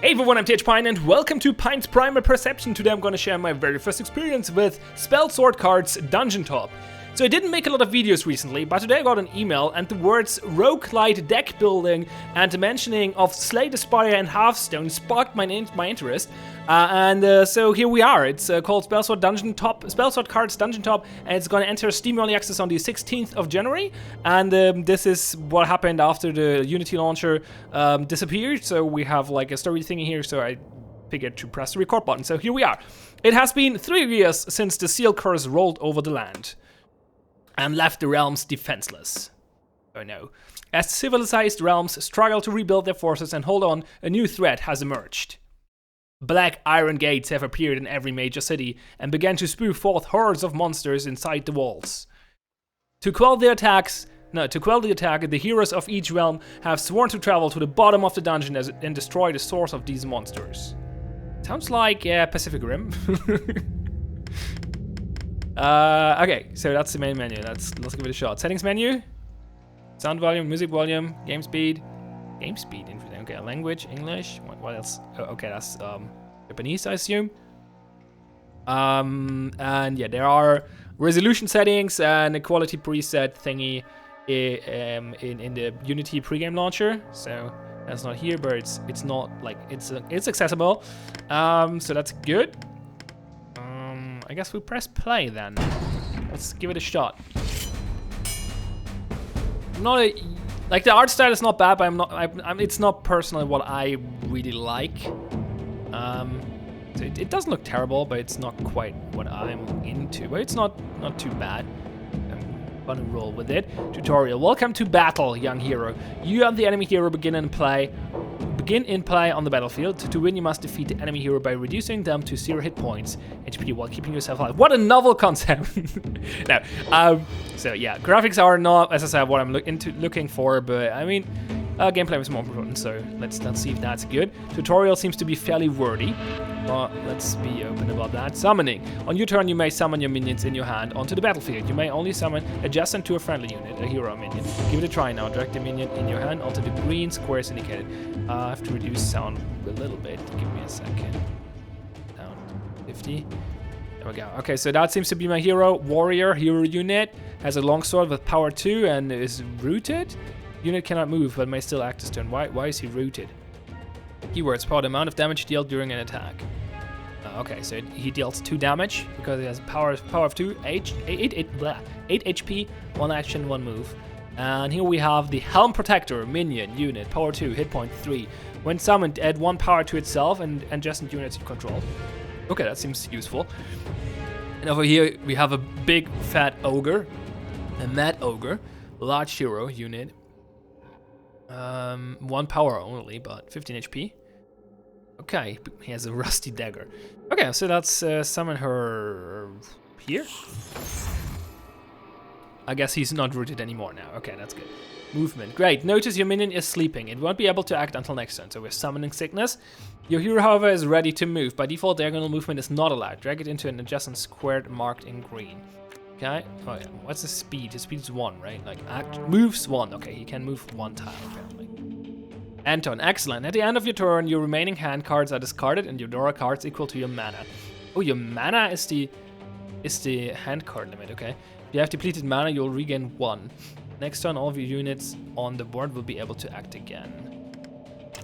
Hey everyone, I'm Pion and welcome to Pion's Primal Perception. Today I'm going to share my very first experience with Spellsword Cards DungeonTop. So I didn't make a lot of videos recently, but today I got an email and the words rogue-lite deck building and the mentioning of Slay the Spire and Hearthstone sparked my interest. So here we are. It's called Spellsword Cards DungeonTop, and it's going to enter Steam Early Access on the 16th of January. And this is what happened after the Unity launcher disappeared. So we have like a story thingy here, so I figured to press the record button. So here we are. It has been 3 years since the Seal Curse rolled over the land and left the realms defenseless. Oh no. As civilized realms struggle to rebuild their forces and hold on, a new threat has emerged. Black iron gates have appeared in every major city and began to spew forth hordes of monsters inside the walls. To quell the attack, the heroes of each realm have sworn to travel to the bottom of the dungeon and destroy the source of these monsters. Sounds like Pacific Rim. Okay, so that's the main menu. Let's give it a shot. Settings menu, sound volume, music volume, game speed, interesting. Okay, language, English. What else? Oh, okay, that's Japanese, I assume. And yeah, there are resolution settings and a quality preset thingy in the Unity pregame launcher. So that's not here, but it's not like it's accessible. So that's good. I guess we press play then. Let's give it a shot. Like the art style is not bad, but it's not personally what I really like. So it doesn't look terrible, but it's not quite what I'm into. But it's not too bad. I'm gonna roll with it. Tutorial. Welcome to battle, young hero. You and the enemy hero begin in play on the battlefield. To win, you must defeat the enemy hero by reducing them to 0 hit points, HP, while keeping yourself alive. What a novel concept! No, so yeah, graphics are not, as I said, what I'm looking for, but I mean, gameplay was more important, so let's see if that's good. Tutorial seems to be fairly wordy, but let's be open about that. Summoning. On your turn, you may summon your minions in your hand onto the battlefield. You may only summon adjacent to a friendly unit, a hero minion. Give it a try now. Drag the minion in your hand onto the green squares indicated. I have to reduce sound a little bit. Give me a second. Down 50. There we go. Okay, so that seems to be my hero. Warrior, hero unit. Has a longsword with power 2 and is rooted. Unit cannot move, but may still act this turn. Why is he rooted? Keywords: power, the amount of damage dealt during an attack. Okay, so he deals 2 damage because he has power of 2, 8 HP, 1 action, 1 move. And here we have the Helm Protector minion unit, power 2, hit point 3. When summoned, add 1 power to itself and adjacent units you control. Okay, that seems useful. And over here we have a big fat ogre, a mad ogre, large hero unit. 1 power only, but 15 HP. Okay, he has a rusty dagger. Okay, so let's summon her here. I guess he's not rooted anymore now. Okay, that's good. Movement. Great. Notice your minion is sleeping. It won't be able to act until next turn, so we're summoning sickness. Your hero, however, is ready to move. By default, diagonal movement is not allowed. Drag it into an adjacent square marked in green. Okay. Oh yeah. What's his speed? His speed is 1, right? Like moves 1. Okay, he can move 1 tile apparently. Anton, excellent. At the end of your turn, your remaining hand cards are discarded and your draw cards equal to your mana. Oh, your mana is the hand card limit. Okay. If you have depleted mana, you'll regain 1. Next turn, all of your units on the board will be able to act again.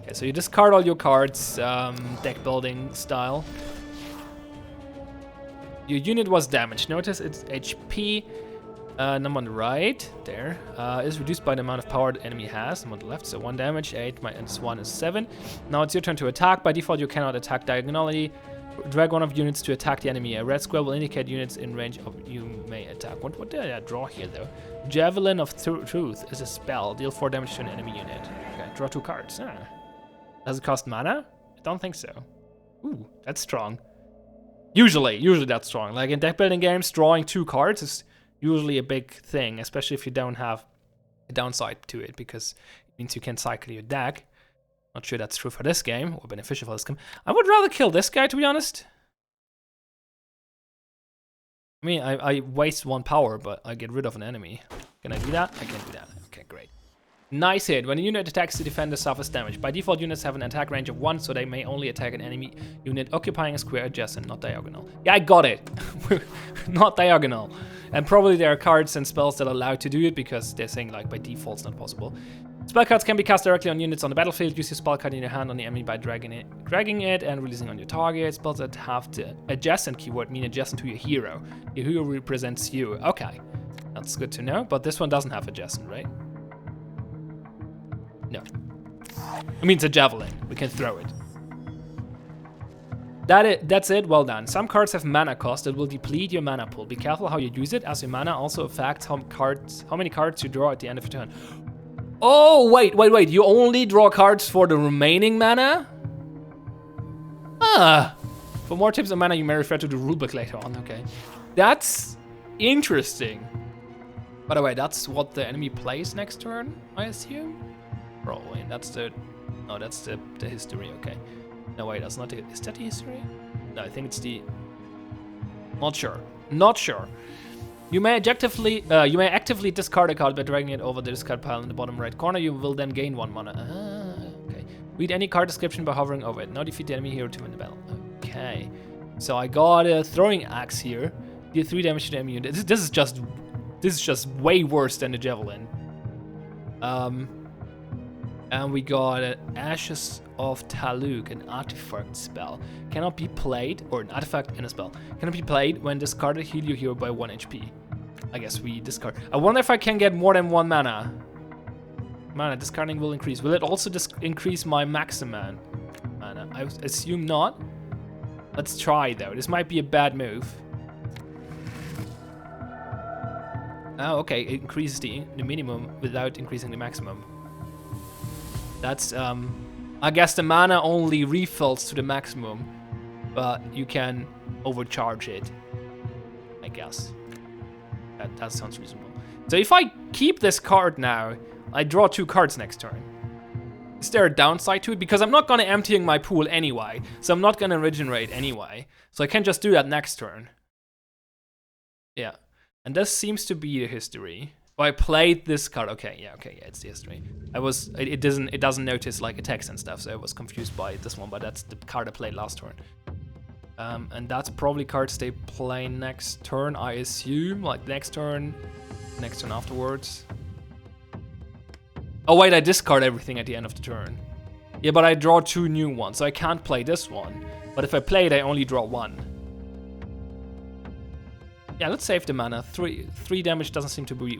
Okay, so you discard all your cards, deck building style. Your unit was damaged. Notice its HP, number on the right, there, is reduced by the amount of power the enemy has. Number on the left, so 1 damage, 8 minus 1 is 7. Now it's your turn to attack. By default, you cannot attack diagonally. Drag 1 of units to attack the enemy. A red square will indicate units in range of you may attack. What did I draw here, though? Javelin of Truth is a spell. Deal 4 damage to an enemy unit. Okay, draw 2 cards. Does it cost mana? I don't think so. Ooh, that's strong. Usually that's strong. Like in deck building games, drawing 2 cards is usually a big thing, especially if you don't have a downside to it, because it means you can cycle your deck. Not sure that's true for this game, or beneficial for this game. I would rather kill this guy, to be honest. I mean, I waste 1 power, but I get rid of an enemy. Can I do that? I can do that. Okay, great. Nice hit. When a unit attacks, the defender suffers damage. By default, units have an attack range of 1, so they may only attack an enemy unit occupying a square adjacent, not diagonal. Yeah, I got it. Not diagonal. And probably there are cards and spells that allow to do it, because they're saying like by default it's not possible. Spell cards can be cast directly on units on the battlefield. Use your spell card in your hand on the enemy by dragging it and releasing on your target. Spells that have the adjacent keyword mean adjacent to your hero. Your hero represents you. Okay, that's good to know, but this one doesn't have adjacent, right? No. It means a javelin. We can throw it. That's it. Well done. Some cards have mana cost that will deplete your mana pool. Be careful how you use it, as your mana also affects how many cards you draw at the end of your turn. Oh, wait. You only draw cards for the remaining mana? Ah. For more tips on mana, you may refer to the rulebook later on. Okay. That's interesting. By the way, that's what the enemy plays next turn, I assume? Probably. That's the history. Okay. No, wait, that's not the... Is that the history? No, I think it's the... Not sure. You may actively discard a card by dragging it over the discard pile in the bottom right corner. You will then gain 1 mana. Okay. Read any card description by hovering over it. Now defeat the enemy hero to win the battle. Okay. So I got a throwing axe here. Deal 3 damage to the enemy unit. This is just way worse than the javelin. And we got Ashes of Taluk, an artifact spell. Cannot be played, or an artifact in a spell. Cannot be played when discarded, heal your hero by 1 HP. I guess we discard. I wonder if I can get more than 1 mana. Mana discarding will increase. Will it also increase my maximum mana? I assume not. Let's try though. This might be a bad move. Oh, okay. It increases the minimum without increasing the maximum. That's, I guess the mana only refills to the maximum, but you can overcharge it, I guess. That sounds reasonable. So if I keep this card now, I draw 2 cards next turn. Is there a downside to it? Because I'm not gonna emptying my pool anyway, so I'm not gonna regenerate anyway. So I can just do that next turn. Yeah, and this seems to be the history. Oh, I played this card. Okay, it's the history. It doesn't notice like attacks and stuff, so I was confused by this one, but that's the card I played last turn. And that's probably cards they play next turn, I assume. Like next turn afterwards. Oh wait, I discard everything at the end of the turn. Yeah, but I draw 2 new ones, so I can't play this one. But if I play it, I only draw 1. Yeah, let's save the mana. 3 damage doesn't seem to be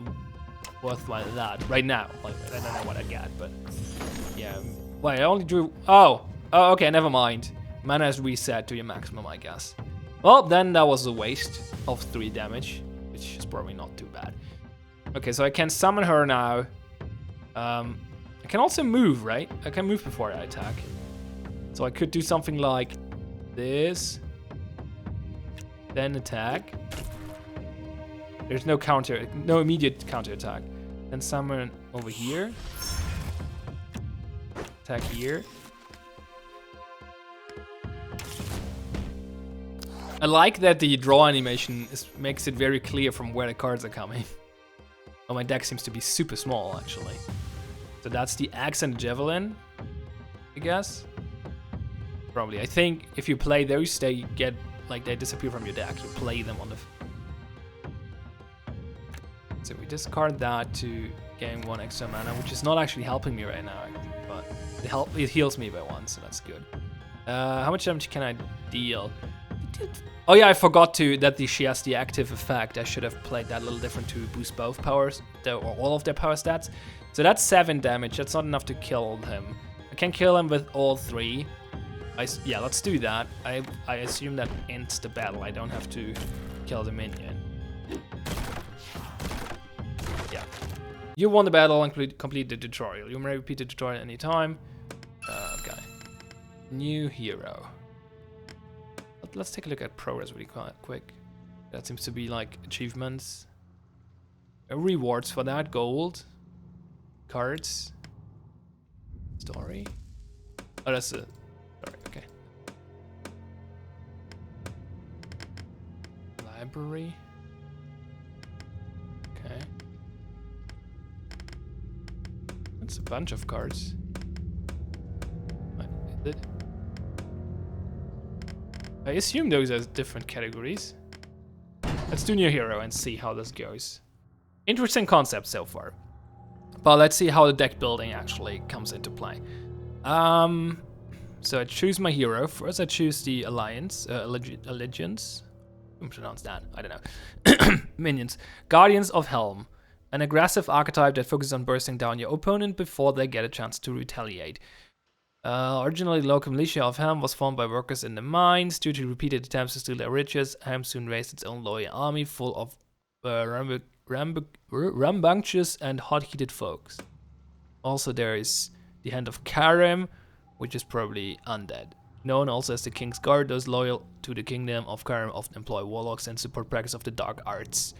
worthwhile that right now. Like, I don't know what I get, but yeah. Wait, I only drew... Oh, okay, never mind. Mana is reset to your maximum, I guess. Well, then that was a waste of 3 damage, which is probably not too bad. Okay, so I can summon her now. I can also move, right? I can move before I attack. So I could do something like this. Then attack. There's no immediate counter attack. Then summon over here. Attack here. I like that the draw animation makes it very clear from where the cards are coming. Oh, my deck seems to be super small, actually. So that's the axe and the javelin, I guess. Probably. I think if you play those, they disappear from your deck. You play them on the... So we discard that to gain 1 extra mana, which is not actually helping me right now, but it heals me by 1, so that's good. How much damage can I deal? Oh yeah, I forgot that she has the active effect. I should have played that a little different to boost both powers, or all of their power stats. So that's 7 damage. That's not enough to kill him. I can kill him with all 3. Yeah, let's do that. I assume that ends the battle. I don't have to kill the minion. Yeah. You won the battle and complete the tutorial. You may repeat the tutorial anytime. Okay. New hero. Let's take a look at progress really quick. That seems to be like achievements. Rewards for that. Gold. Cards. Story. Oh, that's a... Sorry, okay. Library. Okay. It's a bunch of cards. What is it? I assume those are different categories. Let's do new hero and see how this goes. Interesting concept so far. But let's see how the deck building actually comes into play. So I choose my hero. First I choose the Alliance, Allegiance. I can pronounce that, I don't know. Minions. Guardians of Helm. An aggressive archetype that focuses on bursting down your opponent before they get a chance to retaliate. Originally, the local militia of Helm was formed by workers in the mines. Due to repeated attempts to steal their riches, Helm soon raised its own loyal army full of rambunctious and hot-heated folks. Also, there is the Hand of Karim, which is probably undead. Known also as the King's Guard, those loyal to the kingdom of Karim often employ warlocks and support practice of the dark arts.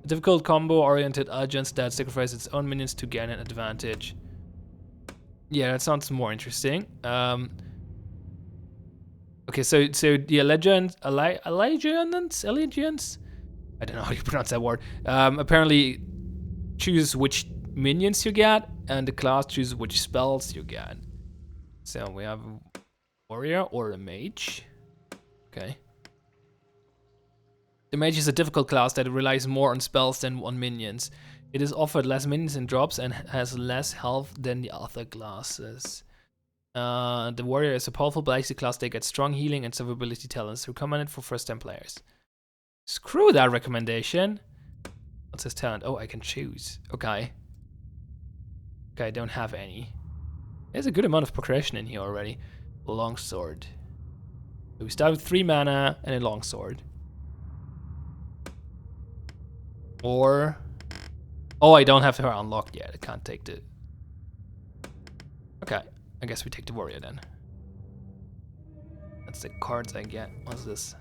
A difficult combo-oriented agent that sacrifices its own minions to gain an advantage. Yeah, that sounds more interesting. Okay, so the Allegiance, I don't know how you pronounce that word. Apparently, choose which minions you get, and the class chooses which spells you get. So we have a warrior or a mage. Okay. The mage is a difficult class that relies more on spells than on minions. It is offered less minions and drops and has less health than the other classes. The warrior is a powerful basic class. They get strong healing and survivability talents. Recommended for first-time players. Screw that recommendation. What's his talent? Oh, I can choose. Okay. Okay, I don't have any. There's a good amount of progression in here already. Longsword. So we start with 3 mana and a longsword. Or... Oh, I don't have her unlocked yet. I can't take the... Okay, I guess we take the warrior then. That's the cards I get. What's this?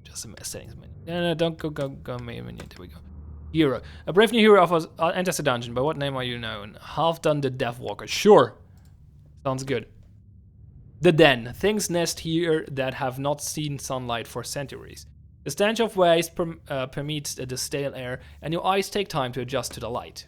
Just a settings menu. No, don't go menu. There we go. Hero. A brave new hero offers enters the dungeon. By what name are you known? Half-done the Deathwalker. Sure. Sounds good. The Den. Things nest here that have not seen sunlight for centuries. The stench of waste permeates the stale air, and your eyes take time to adjust to the light.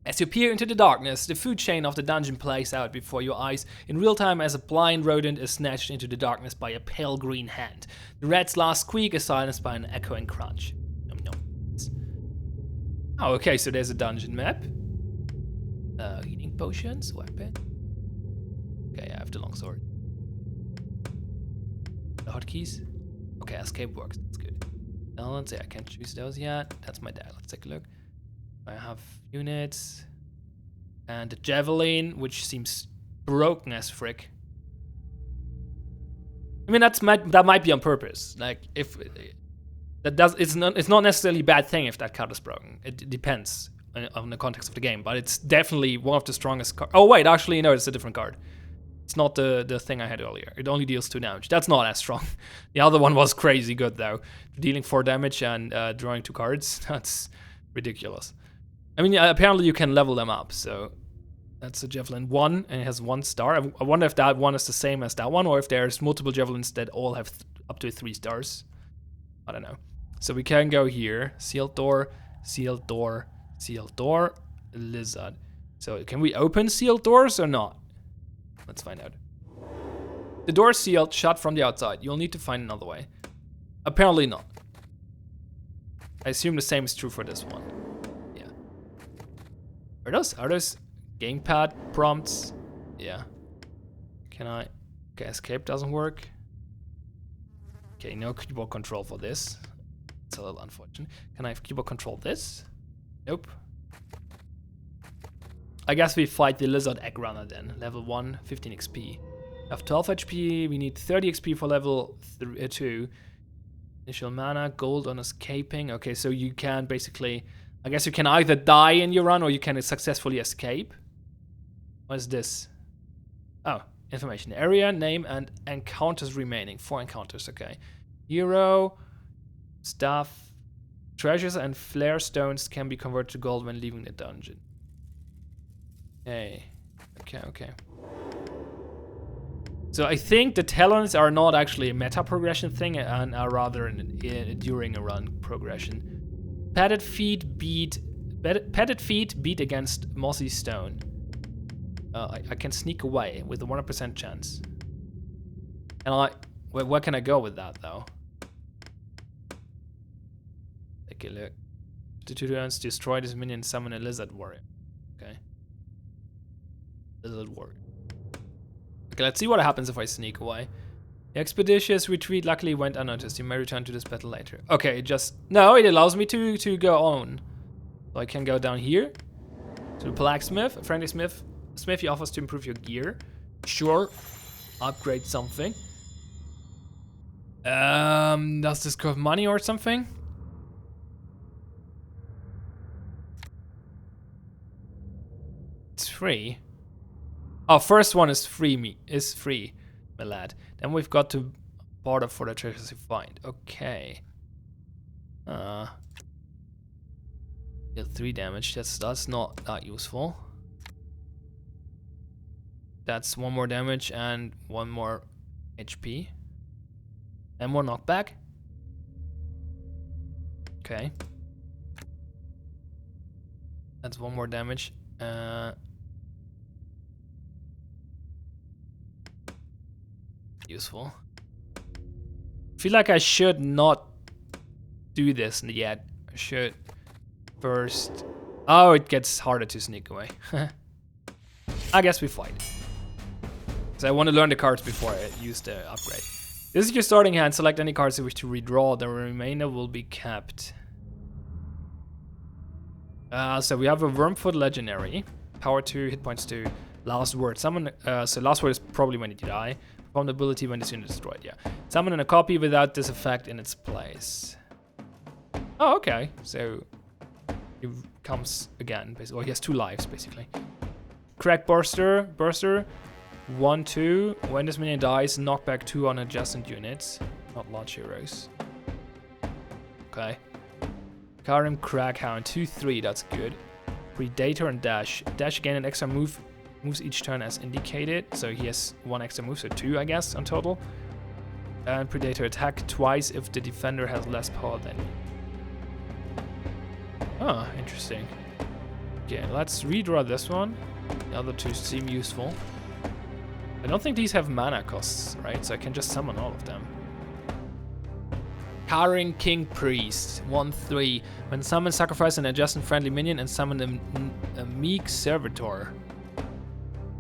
As you peer into the darkness, the food chain of the dungeon plays out before your eyes in real time as a blind rodent is snatched into the darkness by a pale green hand. The rat's last squeak is silenced by an echoing crunch. Nom, nom. Oh, okay, so there's a dungeon map. Healing potions, weapon. Okay, I have the longsword. The hotkeys. Okay, escape works. That's good. Balance. Yeah, I can't choose those yet. That's my dad. Let's take a look. I have units and the javelin, which seems broken as frick. I mean, that might be on purpose. Like if it's not necessarily a bad thing if that card is broken. It depends on the context of the game, but it's definitely one of the strongest cards. Oh wait, actually no, it's a different card. It's not the thing I had earlier. It only deals 2 damage. That's not as strong. The other one was crazy good though. Dealing 4 damage and drawing 2 cards. That's ridiculous. I mean, apparently you can level them up. So that's a Javelin 1 and it has 1 star. I wonder if that one is the same as that one or if there's multiple Javelins that all have up to 3 stars. I don't know. So we can go here. Sealed door, sealed door, sealed door, lizard. So can we open sealed doors or not? Let's find out. The door is sealed, shut from the outside. You'll need to find another way. Apparently not. I assume the same is true for this one. Yeah. Are those gamepad prompts? Yeah. Can I? Okay, escape doesn't work. Okay, no keyboard control for this. It's a little unfortunate. Can I have keyboard control this? Nope. I guess we fight the lizard egg runner then. Level 1, 15 XP. We have 12 HP, we need 30 XP for level 2. Initial mana, gold on escaping. Okay, so you can basically... I guess you can either die in your run or you can successfully escape. What is this? Oh, information. Area, name, and encounters remaining. 4 encounters, okay. Hero, stuff. Treasures and flare stones can be converted to gold when leaving the dungeon. Okay. So I think the talents are not actually a meta progression thing and are rather during a run progression. Padded feet beat against mossy stone. I can sneak away with a 100% chance. And where can I go with that though? Take a look. The 2 turns, destroy this minion, summon a lizard warrior. Okay. Lizard warrior. Okay, let's see what happens if I sneak away. The expeditious retreat luckily went unnoticed. You may return to this battle later. Okay, no, it allows me to go on. So I can go down here to the blacksmith, a friendly smith. Smith, he offers to improve your gear. Sure, upgrade something. Does this cost money or something? It's free. Oh, first one is free, my lad. Then we've got to barter for the treasures you find. Okay. Deal 3 damage. That's not that useful. That's 1 more damage and 1 more HP. And more knockback. Okay. That's 1 more damage. Useful. I feel like I should not do this yet. I should first... Oh, it gets harder to sneak away. I guess we fight. So I want to learn the cards before I use the upgrade. This is your starting hand. Select any cards you wish to redraw. The remainder will be kept. So we have a Wormfoot Legendary. Power 2, hit points 2. Last word. Summon. So last word is probably when you die. Perform the ability when this unit is destroyed. Yeah. Summon in a copy without this effect in its place. Oh, okay. So it comes again. Basically, well, he has 2 lives basically. Crack Burster. 1, 2. When this minion dies, knock back 2 on adjacent units. Not large heroes. Okay. Karim Crackhound. 2, 3. That's good. Predator and Dash. Dash again an extra move. Moves each turn as indicated. So he has 1 extra move, so 2, I guess, on total. And Predator attack twice if the defender has less power than you. Oh, interesting. Okay, let's redraw this one. The other 2 seem useful. I don't think these have mana costs, right? So I can just summon all of them. Carrying King Priest, 1/3. When summoned, sacrifice an adjacent friendly minion and summon a meek servitor.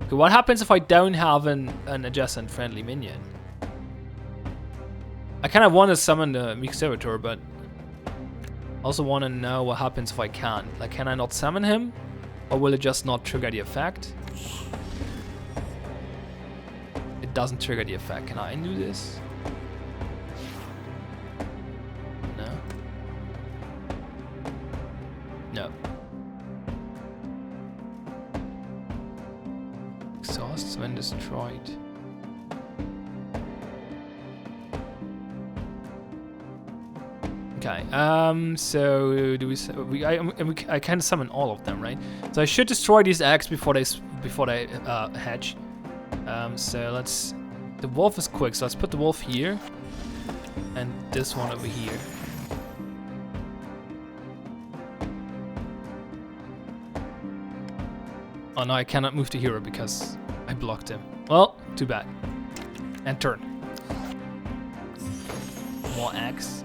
Okay, what happens if I don't have an adjacent friendly minion? I kind of want to summon the meek servitor, but also want to know what happens if I can't. Like, can I not summon him? Or will it just not trigger the effect? It doesn't trigger the effect. Can I undo this? No. No. Exhausts when destroyed. Okay. So do I can summon all of them, right? So I should destroy these eggs before they hatch. So let's. The wolf is quick, so let's put the wolf here, and this one over here. Oh no, I cannot move the hero because I blocked him. Well, too bad. And turn. More eggs.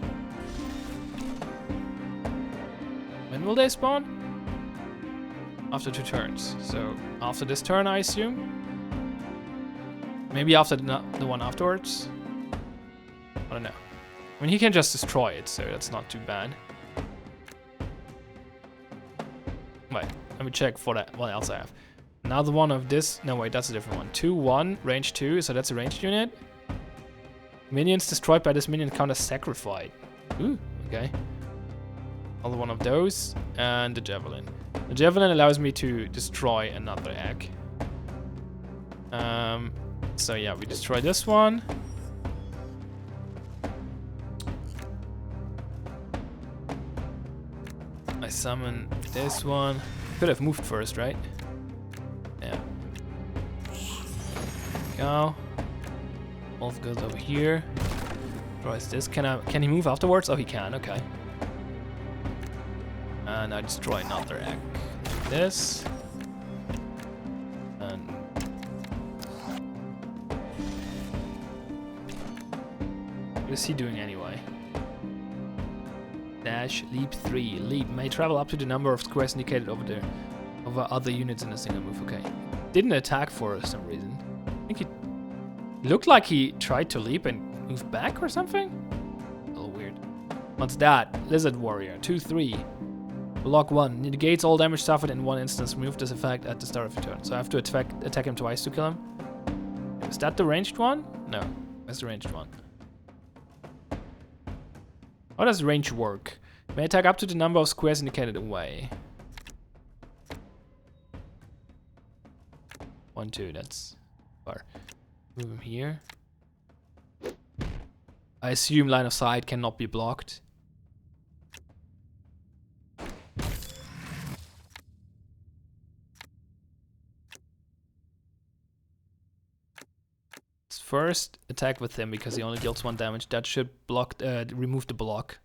When will they spawn? After 2 turns. So after this turn, I assume. Maybe after the one afterwards. I don't know. I mean, he can just destroy it, so that's not too bad. Wait, let me check for that. What else I have? Another one of this. No, wait, that's a different one. 2, 1, range 2. So that's a ranged unit. Minions destroyed by this minion count as sacrificed. Ooh, okay. Another one of those. And the javelin. The javelin allows me to destroy another egg. So yeah, we destroy this one. I summon this one. Could have moved first, right? Yeah. Go. Wolf goes over here. Destroys this. Can he move afterwards? Oh, he can. Okay. And I destroy another egg. Like this. And What is he doing anyway? Dash, leap 3. Leap may travel up to the number of squares indicated over other units in a single move. Okay. Didn't attack for some reason. I think he looked like he tried to leap and move back or something? A little weird. What's that? Lizard Warrior. 2-3. Block 1. Negates all damage suffered in one instance. Remove this effect at the start of your turn. So I have to attack him twice to kill him. Is that the ranged one? No. That's the ranged one. How does range work? May attack up to the number of squares indicated away. 1, 2, that's far. Move him here. I assume line of sight cannot be blocked. Let's first attack with him because he only deals 1 damage. That should block, remove the block.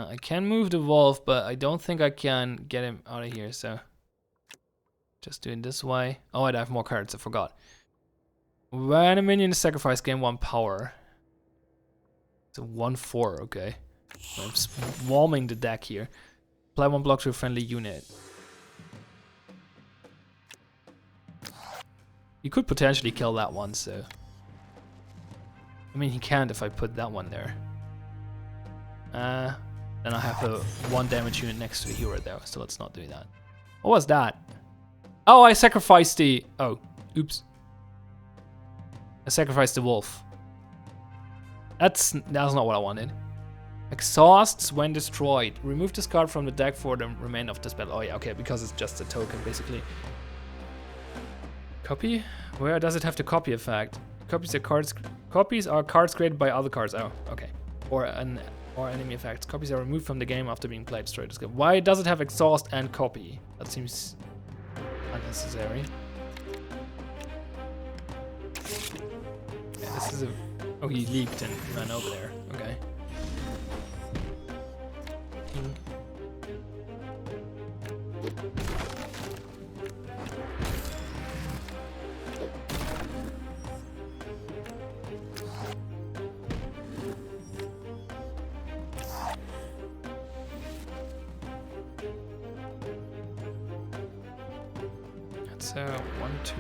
I can move the wolf, but I don't think I can get him out of here, so just do it this way. Oh, I have more cards, I forgot. When a minion is sacrificed, gain 1 power. It's a 1/4, okay. I'm swarming the deck here. Apply 1 block to a friendly unit. You could potentially kill that one, so. I mean, he can't if I put that one there. Then I have a 1 damage unit next to a hero though, so let's not do that. What was that? Oh, I sacrificed the... Oh, oops. I sacrificed the wolf. That's not what I wanted. Exhausts when destroyed. Remove this card from the deck for the remainder of the spell. Oh yeah, okay, because it's just a token basically. Copy? Where does it have the copy effect? Copies are cards created by other cards. Oh, okay. Or enemy effects. Copies are removed from the game after being played. Destroyed. Why does it have exhaust and copy? That seems unnecessary. Yeah, this is a... Oh, he leaped and ran over there. Okay. So 1, 2,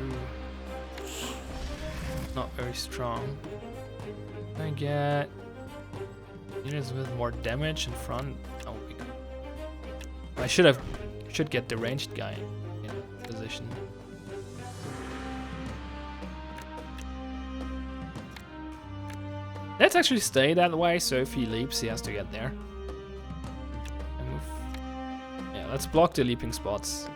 not very strong. I get units with more damage in front. Oh, I should get the ranged guy in position. Let's actually stay that way. So if he leaps, he has to get there. And move. Yeah, let's block the leaping spots.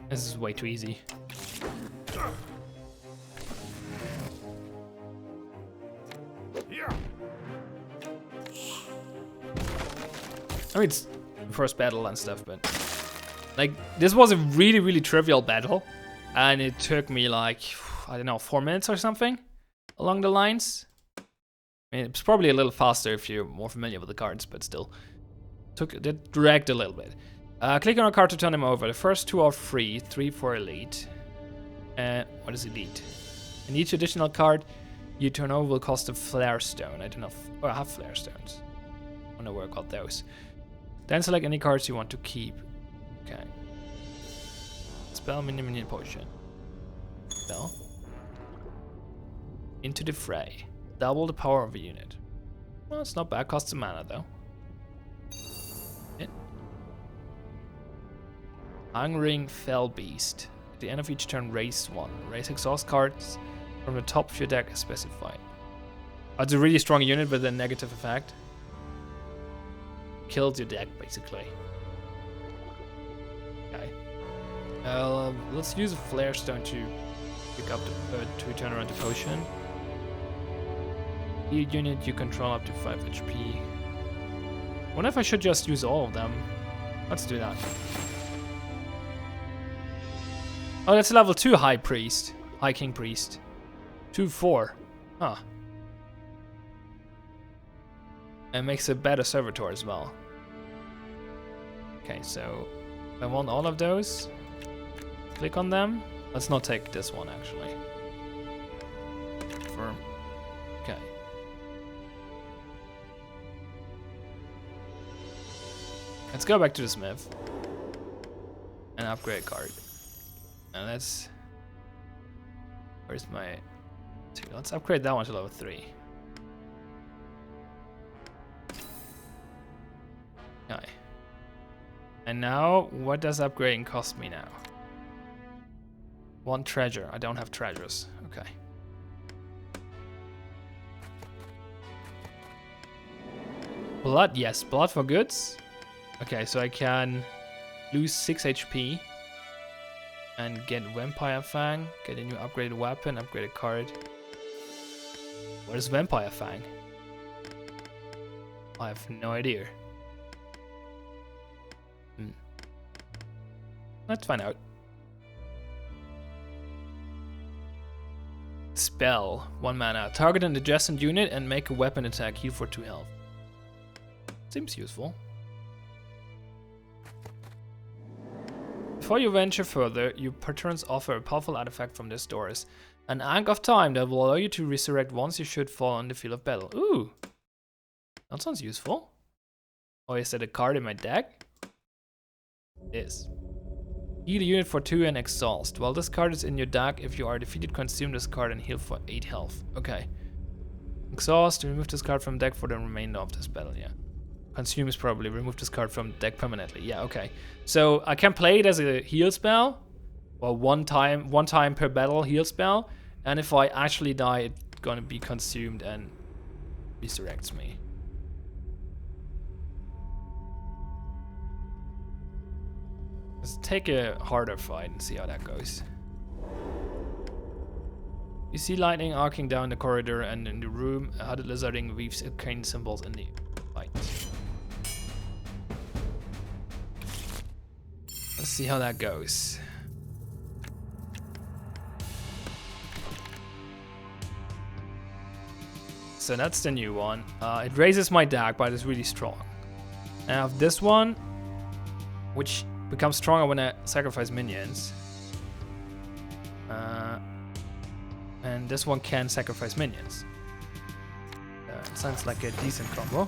This is way too easy. I mean, it's the first battle and stuff, but like this was a really, really trivial battle, and it took me like, I don't know, 4 minutes or something along the lines. I mean, it's probably a little faster if you're more familiar with the cards, but still, it dragged a little bit. Click on a card to turn him over. The first 2 are free, 3 for elite. What is elite? And each additional card you turn over will cost a flare stone. I don't know if I have flare stones. I wonder where I got those. Then select any cards you want to keep. Okay. Spell minion potion. Spell. Into the fray. Double the power of a unit. Well, it's not bad. Costs a mana though. Hungering Fell Beast. At the end of each turn, raise 1. Raise exhaust cards from the top of your deck as specified. Oh, it's a really strong unit with a negative effect. Kills your deck, basically. Okay. Let's use a Flare Stone to pick up to turn around the potion. Heal unit you control up to 5 HP. Wonder if I should just use all of them. Let's do that. Oh, that's a level 2 High Priest. High King Priest. 2-4. Huh. And makes a better servitor as well. Okay, so I want all of those. Click on them. Let's not take this one actually. Confirm. Okay. Let's go back to the smith and upgrade card. And let's. Where's my 2? Let's upgrade that one to level 3. Okay. And now, what does upgrading cost me now? 1 treasure. I don't have treasures. Okay. Blood, yes. Blood for goods. Okay, so I can lose 6 HP. And get Vampire Fang. Get a new upgraded weapon, upgraded card. What is Vampire Fang? I have no idea. Let's find out. Spell. 1 mana. Target an adjacent unit and make a weapon attack. Heal for 2 health. Seems useful. Before you venture further, you per turns offer a powerful artifact from this doors. An Ankh of Time that will allow you to resurrect once you should fall on the field of battle. Ooh. That sounds useful. Oh, is that a card in my deck? It is. Heal a unit for 2 and exhaust. While this card is in your deck, if you are defeated, consume this card and heal for 8 health. Okay. Exhaust, remove this card from deck for the remainder of this battle, yeah. Consume is probably remove this card from deck permanently. Yeah, okay. So I can play it as a heal spell. Or one time per battle heal spell. And if I actually die, it's gonna be consumed and resurrects me. Let's take a harder fight and see how that goes. You see lightning arcing down the corridor and in the room, how the lizarding weaves arcane symbols in the light. Let's see how that goes. So that's the new one. It raises my deck, but it's really strong. I have this one, which becomes stronger when I sacrifice minions. And this one can sacrifice minions. Sounds like a decent combo.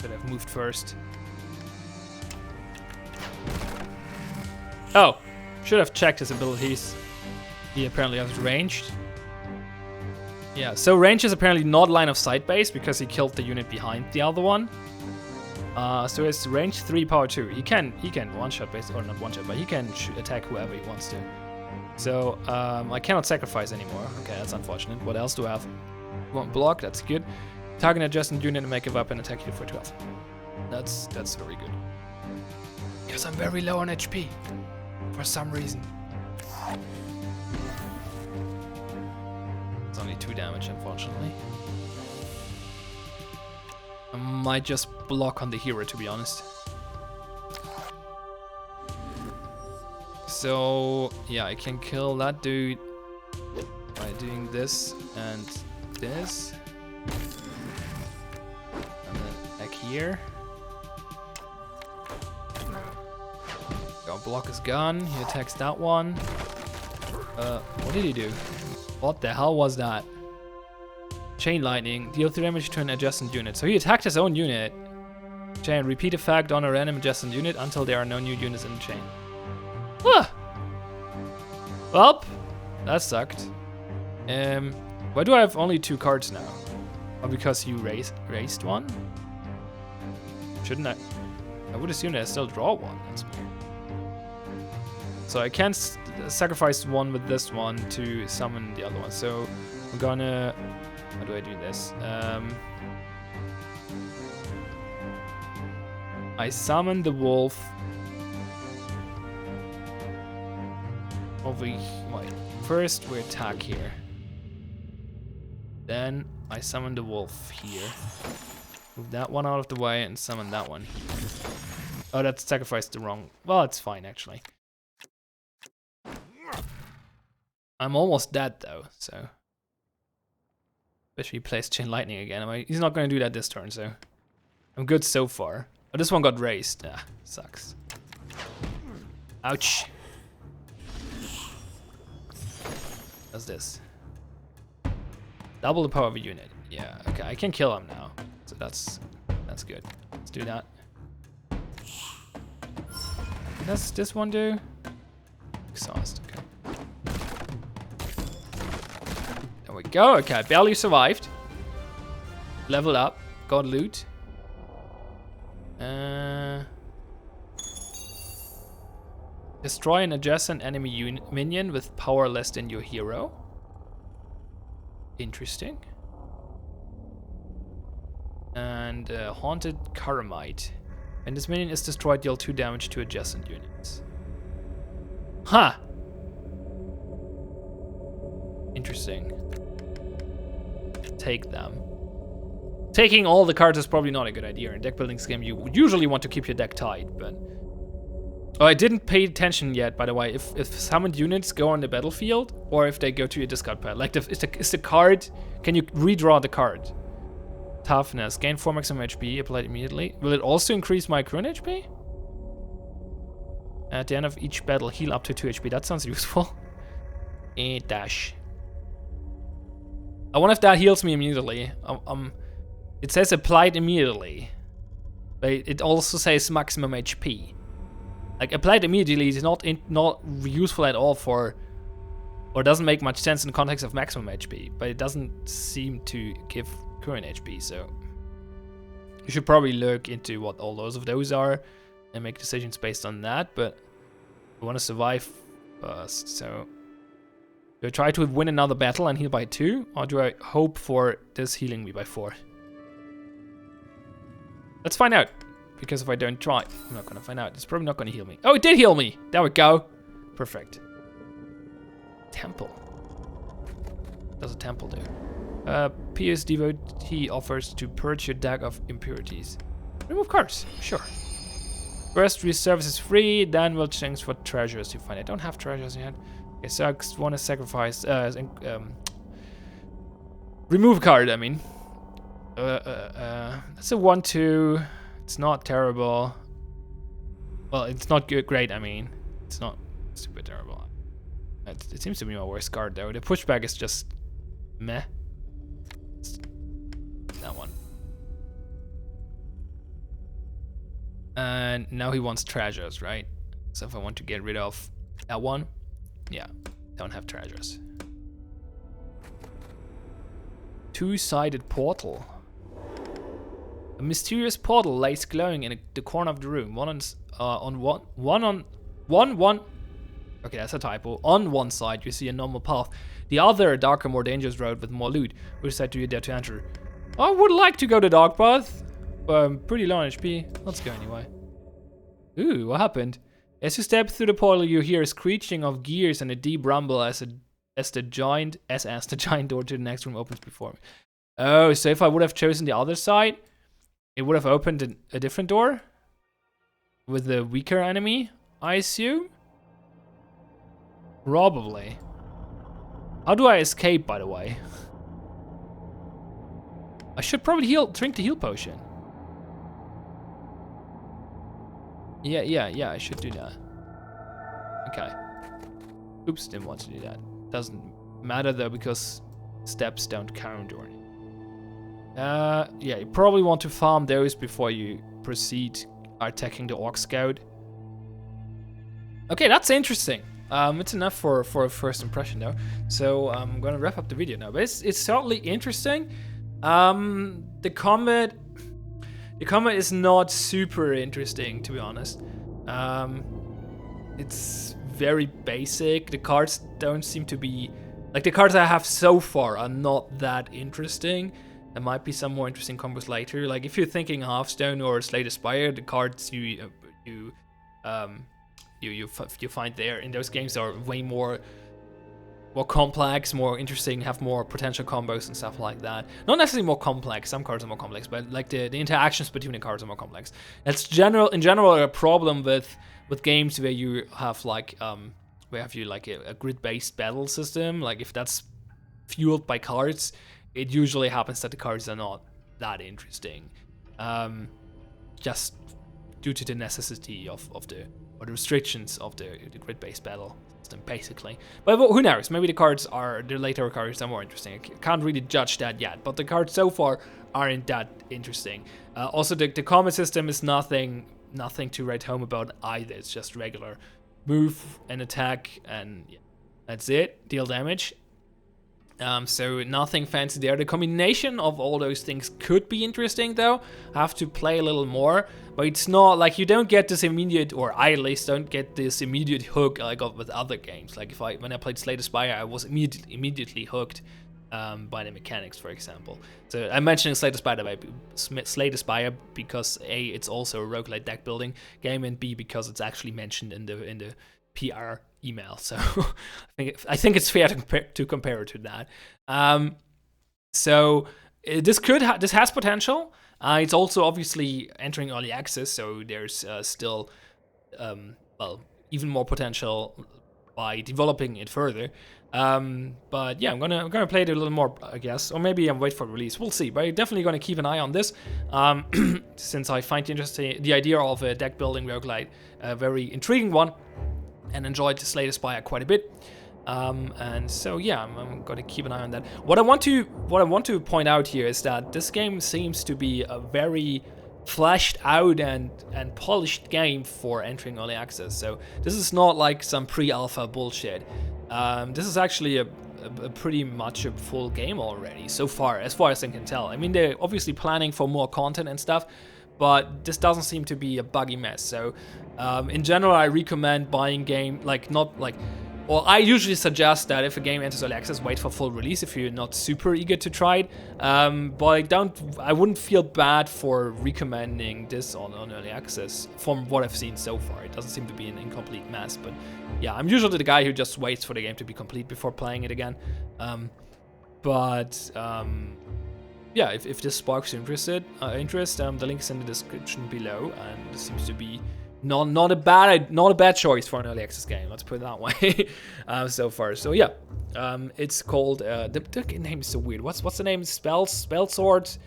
Should have moved first. Oh, should have checked his abilities. He apparently has ranged. Yeah, so range is apparently not line of sight based because he killed the unit behind the other one. So it's range 3 power 2. He can one shot based, or not one shot, but he can attack whoever he wants to. So I cannot sacrifice anymore. Okay, that's unfortunate. What else do I have? One block, that's good. Target adjacent unit and make a weapon attack you for 12. That's very good. Because I'm very low on HP for some reason. It's only 2 damage, unfortunately. I might just block on the hero, to be honest. So, yeah, I can kill that dude by doing this and this. And then back here. Our block is gone. He attacks that one. What did he do? What the hell was that? Chain lightning. Deal 3 damage to an adjacent unit. So he attacked his own unit. Chain. Repeat effect on a random adjacent unit until there are no new units in the chain. Ah! Well, that sucked. Why do I have only 2 cards now? Oh, because you raised one? Shouldn't I? I would assume that I still draw one. That's weird. So I can't sacrifice one with this one to summon the other one. So I'm gonna... How do I do this? I summon the wolf over first we attack here. Then I summon the wolf here. Move that one out of the way and summon that one here. Oh, that sacrificed the wrong... Well, it's fine, actually. I'm almost dead, though, so... Especially he plays Chain Lightning again. I mean, he's not going to do that this turn, so... I'm good so far. Oh, this one got raised. Ah, sucks. Ouch. What's this? Double the power of a unit. Yeah, okay, I can kill him now. So that's good. Let's do that. Does this one do? Exhaust, okay. There we go, okay, barely survived. Leveled up, got loot. Destroy an adjacent enemy minion with power less than your hero. Interesting. And Haunted Karamite. When this minion is destroyed, deal 2 damage to adjacent units. Huh! Interesting. Take them. Taking all the cards is probably not a good idea. In deck building scheme, you usually want to keep your deck tight, but... Oh, I didn't pay attention yet, by the way, if summoned units go on the battlefield, or if they go to your discard pile. Like, is the card... Can you redraw the card? Toughness. Gain 4 maximum HP, applied immediately. Will it also increase my current HP? At the end of each battle, heal up to 2 HP. That sounds useful. Dash. I wonder if that heals me immediately. It says applied immediately. But it also says maximum HP. Like, applied immediately is not useful at all for... Or doesn't make much sense in the context of maximum HP. But it doesn't seem to give current HP, so... You should probably look into what all those of those are and make decisions based on that, but... I want to survive first, so... Do I try to win another battle and heal by 2? Or do I hope for this healing me by 4? Let's find out. Because if I don't try, I'm not gonna find out. It's probably not gonna heal me. Oh, it did heal me! There we go. Perfect. Temple. What does a temple do? PS Devotee offers to purge your deck of impurities. Remove cards, sure. First reserve is free, then we'll change for treasures you find. I don't have treasures yet. Okay, so I want to sacrifice, remove card, I mean. That's a 1-2. It's not terrible. Well, it's not good, great, I mean. It's not super terrible. It seems to be my worst card, though. The pushback is just meh. It's that one. And now he wants treasures, right? So if I want to get rid of that one, yeah, don't have treasures. Two-sided portal. A mysterious portal lays glowing in the corner of the room. Okay, that's a typo. On one side, you see a normal path. The other, a darker, more dangerous road with more loot. Which side do you dare to enter? I would like to go the dark path. Pretty low on HP. Let's go anyway. Ooh, what happened? As you step through the portal, you hear a screeching of gears and a deep rumble as the giant door to the next room opens before me. Oh, so if I would have chosen the other side, it would have opened a different door with the weaker enemy, I assume? Probably. How do I escape, by the way? I should probably drink the heal potion. Yeah, I should do that. Okay. Oops, didn't want to do that. Doesn't matter though, because steps don't count or anything. Yeah, you probably want to farm those before you proceed attacking the Orc Scout. Okay, that's interesting. It's enough for a first impression though. So I'm gonna wrap up the video now. But it's certainly interesting. The combat is not super interesting, to be honest. It's very basic. The cards don't seem to be... Like, the cards I have so far are not that interesting. There might be some more interesting combos later. Like, if you're thinking Hearthstone or Slay the Spire, the cards you find there in those games are way more more complex, more interesting, have more potential combos and stuff like that. Not necessarily more complex, some cards are more complex, but like the interactions between the cards are more complex. That's in general a problem with games where you have like a grid-based battle system. Like if that's fueled by cards, it usually happens that the cards are not that interesting. Just due to the necessity of the restrictions of the grid-based battle system, basically. But who knows? Maybe the later cards are more interesting. I can't really judge that yet, but the cards so far aren't that interesting. Also, the combat system is nothing to write home about either. It's just regular move and attack, and yeah, that's it. Deal damage. So nothing fancy there. The combination of all those things could be interesting though. I have to play a little more, but it's not like you don't get this immediate, or I at least don't get this immediate hook I got with other games. Like when I played Slay the Spire, I was immediately hooked by the mechanics, for example. So I'm mentioning Slay the Spire because A, it's also a roguelite deck building game, and B, because it's actually mentioned in the PR email, so I think it's fair to compare it to that. So this has potential. It's also obviously entering early access, so there's still even more potential by developing it further. But yeah, I'm gonna play it a little more, I guess, or maybe I'm wait for release. We'll see. But I'm definitely gonna keep an eye on this, since I find the idea of a deck building roguelite a very intriguing one, and enjoyed Slay the Spire quite a bit. And so yeah, I'm gonna keep an eye on that. What I want to point out here is that this game seems to be a very fleshed out and polished game for entering early access. So this is not like some pre-alpha bullshit. This is actually a pretty much a full game already so far, as I can tell. I mean, they're obviously planning for more content and stuff, but this doesn't seem to be a buggy mess. So in general, I recommend buying game, well, I usually suggest that if a game enters early access, wait for full release if you're not super eager to try it. But I wouldn't feel bad for recommending this on early access from what I've seen so far. It doesn't seem to be an incomplete mess, but yeah, I'm usually the guy who just waits for the game to be complete before playing it again. Yeah, if this sparks interest, the link is in the description below, and this seems to be not a bad choice for an early access game. Let's put it that way. So far, so yeah, it's called the name is so weird. What's the name? Spellsword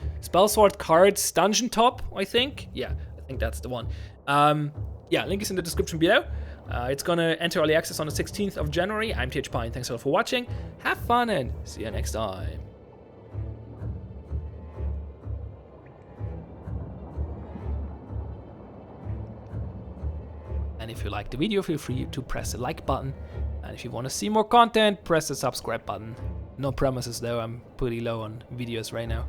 Cards DungeonTop, I think. Yeah, I think that's the one. Yeah, link is in the description below. It's gonna enter early access on the 16th of January. I'm Pion. Thanks a lot for watching. Have fun and see you next time. And if you liked the video, feel free to press the like button. And if you want to see more content, press the subscribe button. No promises though, I'm pretty low on videos right now.